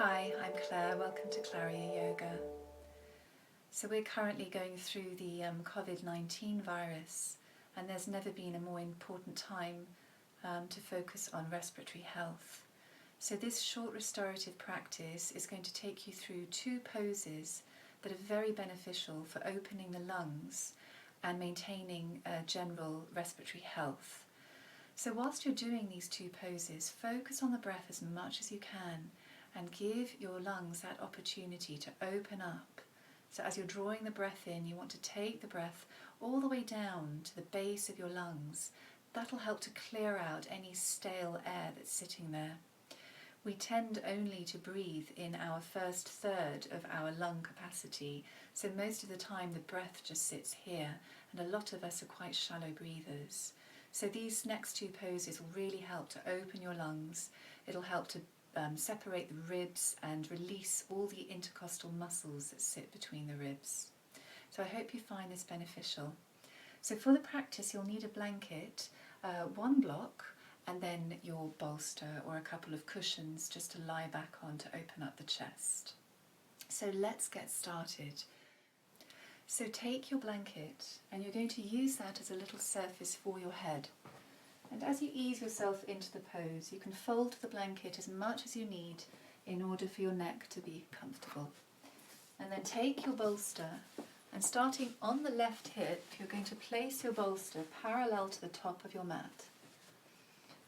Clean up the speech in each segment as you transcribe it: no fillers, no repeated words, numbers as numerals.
Hi, I'm Claire. Welcome to Claria Yoga. So we're currently going through the COVID-19 virus, and there's never been a more important time to focus on respiratory health. So this short restorative practice is going to take you through two poses that are very beneficial for opening the lungs and maintaining general respiratory health. So whilst you're doing these two poses, focus on the breath as much as you can and give your lungs that opportunity to open up. So as you're drawing the breath in, you want to take the breath all the way down to the base of your lungs. That'll help to clear out any stale air that's sitting there. We tend only to breathe in our first third of our lung capacity, so most of the time the breath just sits here, and a lot of us are quite shallow breathers. So these next two poses will really help to open your lungs. It'll help to separate the ribs and release all the intercostal muscles that sit between the ribs. So I hope you find this beneficial. So for the practice you'll need a blanket, one block, and then your bolster or a couple of cushions just to lie back on to open up the chest. So let's get started. So take your blanket and you're going to use that as a little surface for your head. And as you ease yourself into the pose, you can fold the blanket as much as you need in order for your neck to be comfortable. And then take your bolster, and starting on the left hip, you're going to place your bolster parallel to the top of your mat.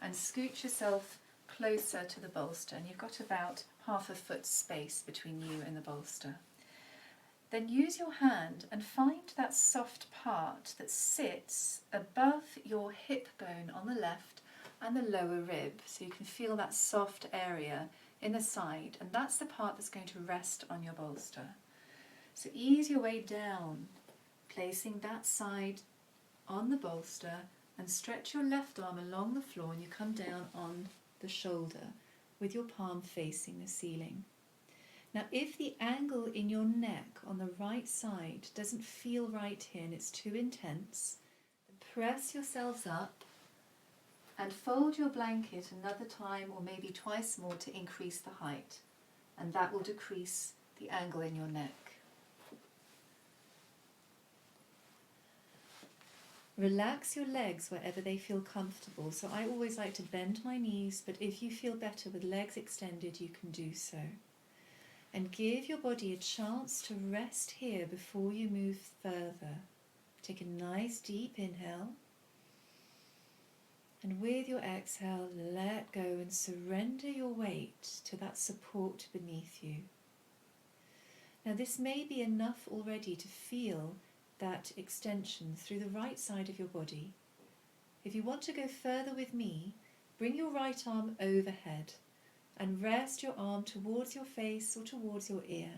And scoot yourself closer to the bolster, and you've got about half a foot space between you and the bolster. Then use your hand and find that soft part that sits above your hip bone on the left and the lower rib, so you can feel that soft area in the side, and that's the part that's going to rest on your bolster. So ease your way down, placing that side on the bolster, and stretch your left arm along the floor, and you come down on the shoulder with your palm facing the ceiling. Now if the angle in your neck on the right side doesn't feel right here and it's too intense, press yourselves up and fold your blanket another time or maybe twice more to increase the height, and that will decrease the angle in your neck. Relax your legs wherever they feel comfortable. So I always like to bend my knees, but if you feel better with legs extended, you can do so. And give your body a chance to rest here before you move further. Take a nice deep inhale. And with your exhale, let go and surrender your weight to that support beneath you. Now this may be enough already to feel that extension through the right side of your body. If you want to go further with me, bring your right arm overhead and rest your arm towards your face or towards your ear.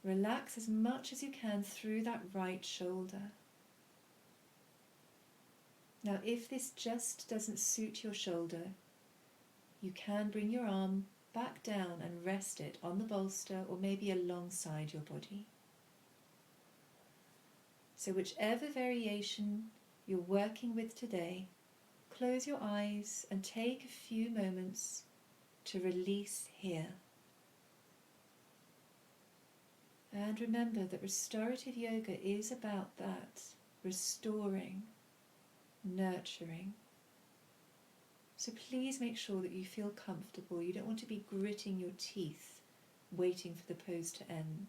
Relax as much as you can through that right shoulder. Now if this just doesn't suit your shoulder, you can bring your arm back down and rest it on the bolster or maybe alongside your body. So whichever variation you're working with today, close your eyes and take a few moments to release here. And remember that restorative yoga is about that, restoring, nurturing. So please make sure that you feel comfortable. You don't want to be gritting your teeth, waiting for the pose to end.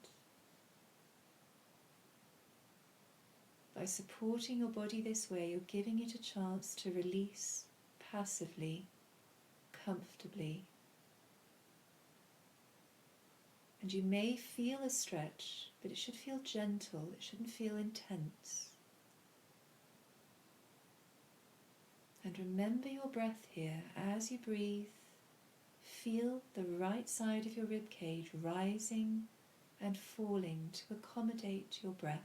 By supporting your body this way, you're giving it a chance to release passively, comfortably. And you may feel a stretch, but it should feel gentle, it shouldn't feel intense. And remember your breath here. As you breathe, feel the right side of your rib cage rising and falling to accommodate your breath.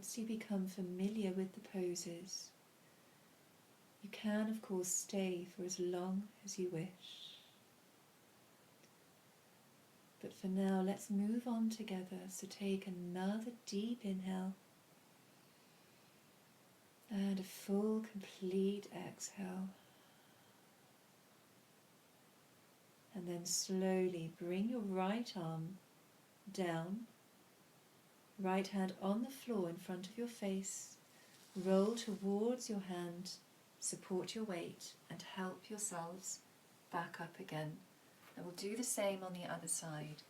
once you become familiar with the poses, you can of course stay for as long as you wish. But for now, let's move on together. So take another deep inhale and a full, complete exhale. And then slowly bring your right arm down, right hand on the floor in front of your face. Roll towards your hand, support your weight, and help yourselves back up again. And we'll do the same on the other side.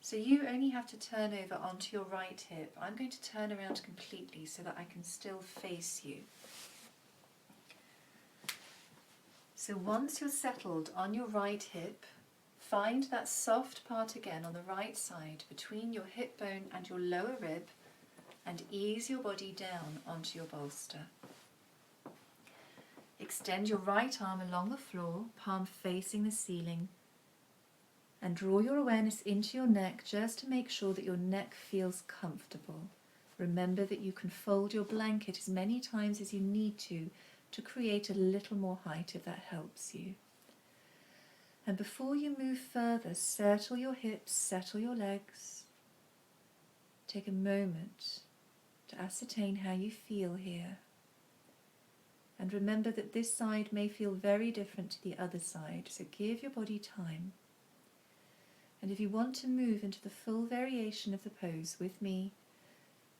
So you only have to turn over onto your right hip. I'm going to turn around completely so that I can still face you. So once you're settled on your right hip, find that soft part again on the right side between your hip bone and your lower rib, and ease your body down onto your bolster. Extend your right arm along the floor, palm facing the ceiling, and draw your awareness into your neck just to make sure that your neck feels comfortable. Remember that you can fold your blanket as many times as you need to create a little more height if that helps you. And before you move further, settle your hips, settle your legs. Take a moment to ascertain how you feel here. And remember that this side may feel very different to the other side, so give your body time. And if you want to move into the full variation of the pose with me,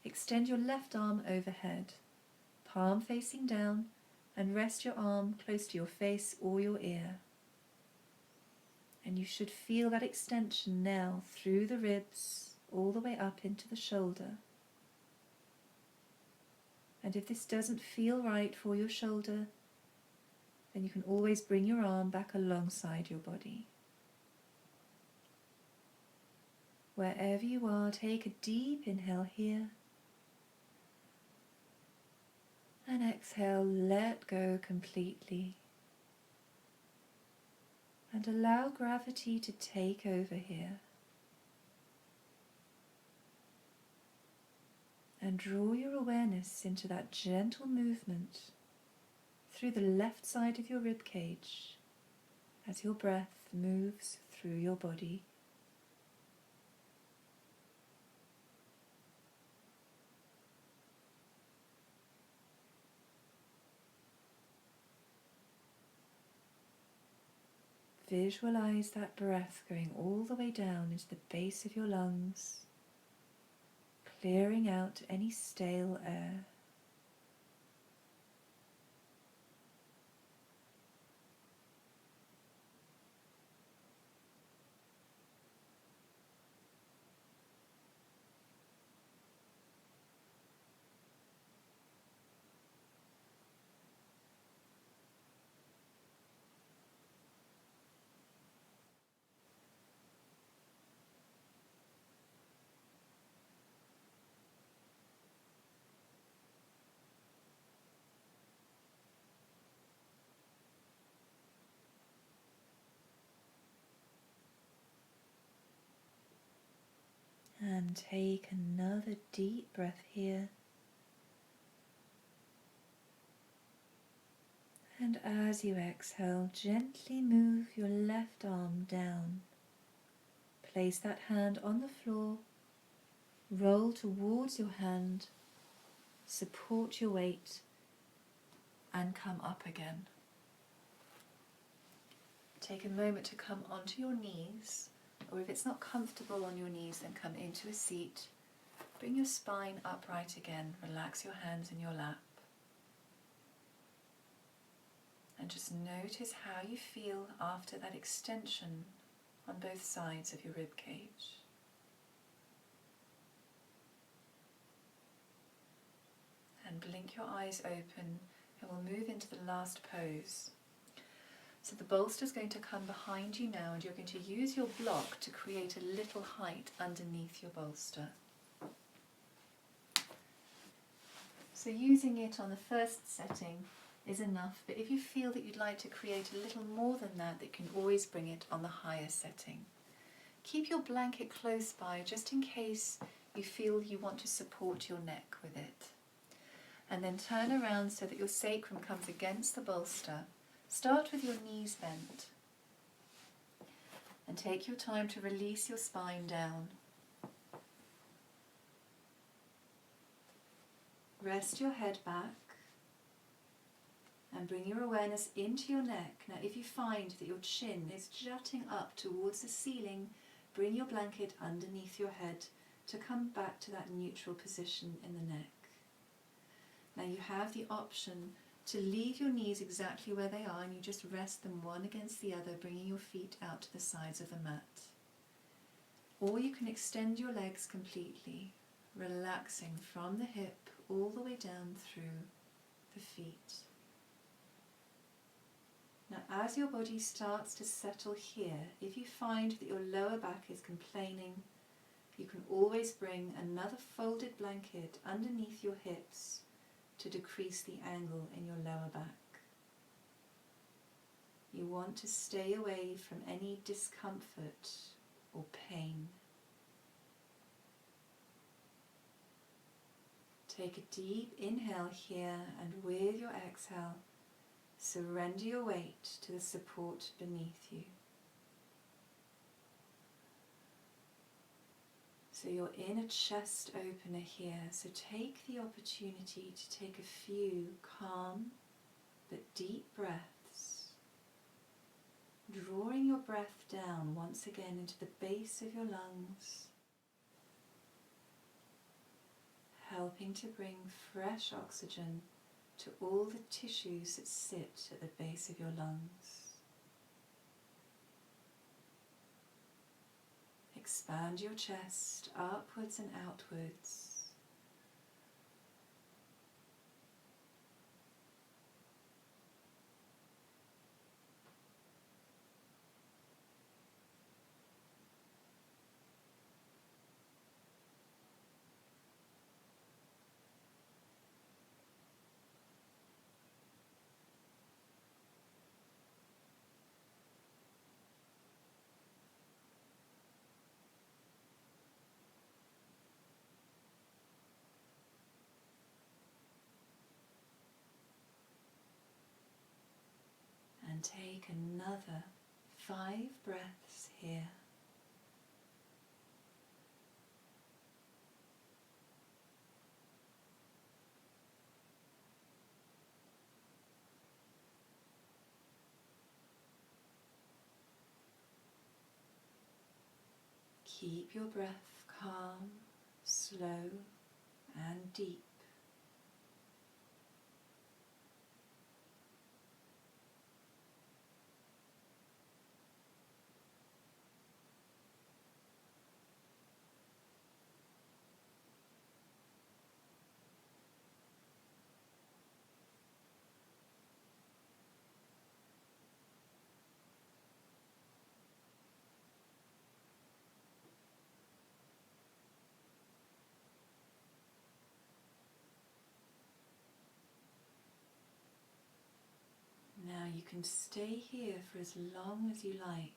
extend your left arm overhead, palm facing down, and rest your arm close to your face or your ear. And you should feel that extension now through the ribs, all the way up into the shoulder. And if this doesn't feel right for your shoulder, then you can always bring your arm back alongside your body. Wherever you are, take a deep inhale here. And exhale, let go completely. And allow gravity to take over here. And draw your awareness into that gentle movement through the left side of your rib cage as your breath moves through your body. Visualize that breath going all the way down into the base of your lungs, clearing out any stale air. And take another deep breath here. And as you exhale, gently move your left arm down. Place that hand on the floor. Roll towards your hand. Support your weight. And come up again. Take a moment to come onto your knees. Or if it's not comfortable on your knees, then come into a seat. Bring your spine upright again. Relax your hands in your lap. And just notice how you feel after that extension on both sides of your rib cage. And blink your eyes open, and we'll move into the last pose. So the bolster is going to come behind you now, and you're going to use your block to create a little height underneath your bolster. So using it on the first setting is enough, but if you feel that you'd like to create a little more than that, you can always bring it on the higher setting. Keep your blanket close by just in case you feel you want to support your neck with it. And then turn around so that your sacrum comes against the bolster. Start with your knees bent. And take your time to release your spine down. Rest your head back. And bring your awareness into your neck. Now if you find that your chin is jutting up towards the ceiling, bring your blanket underneath your head to come back to that neutral position in the neck. Now you have the option to leave your knees exactly where they are and you just rest them one against the other, bringing your feet out to the sides of the mat. Or you can extend your legs completely, relaxing from the hip all the way down through the feet. Now as your body starts to settle here, if you find that your lower back is complaining, you can always bring another folded blanket underneath your hips to decrease the angle in your lower back. You want to stay away from any discomfort or pain. Take a deep inhale here, and with your exhale, surrender your weight to the support beneath you. So you're in a chest opener here, so take the opportunity to take a few calm but deep breaths, drawing your breath down once again into the base of your lungs, helping to bring fresh oxygen to all the tissues that sit at the base of your lungs. Expand your chest upwards and outwards. And take another 5 breaths here. Keep your breath calm, slow, and deep. Now you can stay here for as long as you like.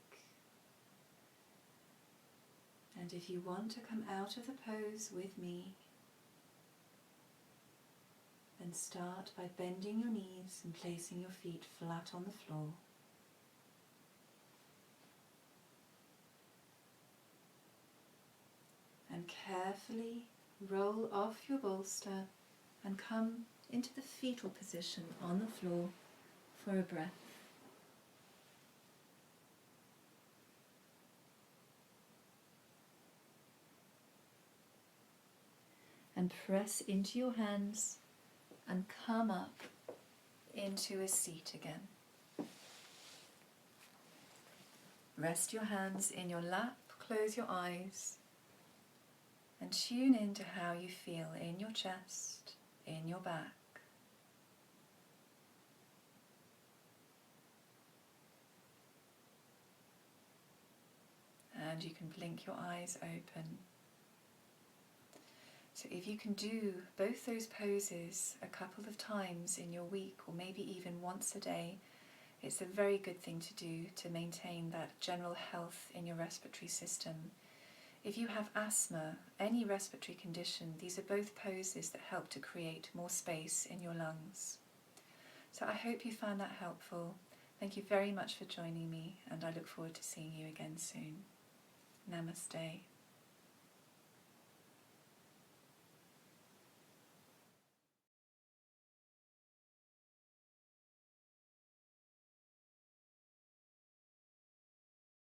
And if you want to come out of the pose with me, then start by bending your knees and placing your feet flat on the floor. And carefully roll off your bolster and come into the fetal position on the floor for a breath. And press into your hands and come up into a seat again. Rest your hands in your lap, close your eyes, and tune into how you feel in your chest, in your back. And you can blink your eyes open. So if you can do both those poses a couple of times in your week, or maybe even once a day, it's a very good thing to do to maintain that general health in your respiratory system. If you have asthma, any respiratory condition, these are both poses that help to create more space in your lungs. So I hope you found that helpful. Thank you very much for joining me, and I look forward to seeing you again soon. Namaste.